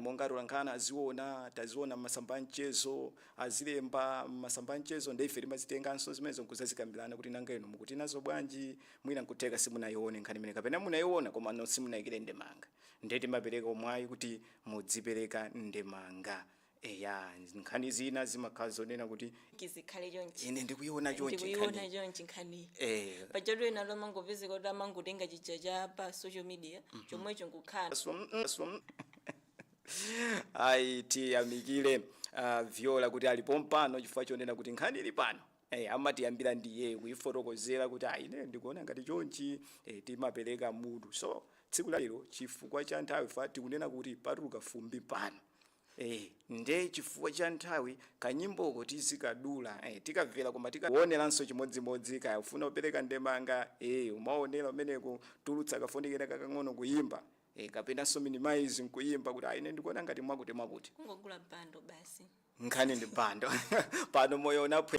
monga Rulankana aziona taziona masamba mchezo azilemba masamba mchezo ndeife timazitenganso zimenezo nkuzazikambirana kuti nangeno mukuti nazo bwanji mwina nkuteka simunaione nkhani imene kapena munaiona koma no simunaikire ndemanga ndeti mapereka omwayi kuti mudzipereka ndemanga eya nkhani zina zimakhala zonena kuti kizikhale chonchi ine ndikuiona chonchi nkhani pajatu ena loma ngopezeka kuti amangotenga chicha cha pa social media chomwecho nkukhala ai tiyamikire Viola kuti alipo mpano chifukwa chonena kuti nkhani ili pano amatiyambira ndiye kuifotokozera kuti ine ndikuona ngati chonchi timapereka mutu so tsiku la lero chifukwa cha nthawi fa tikunena kuti patuluka fumbi pano nde chifukwa cha nthawi kanyimboko tizikadula tikamvera koma tikaoneranso chimodzimodzi kaya ufuna kupereka ndemanga umaonera umeneko tulutsa kafonikira kakang'ono kuyimba kapena so minimize nkuyimba kuti ine ndikuona ngati mwakuti mwakuti kungogula bando basi nkhani ndi bando pano moyo unapwe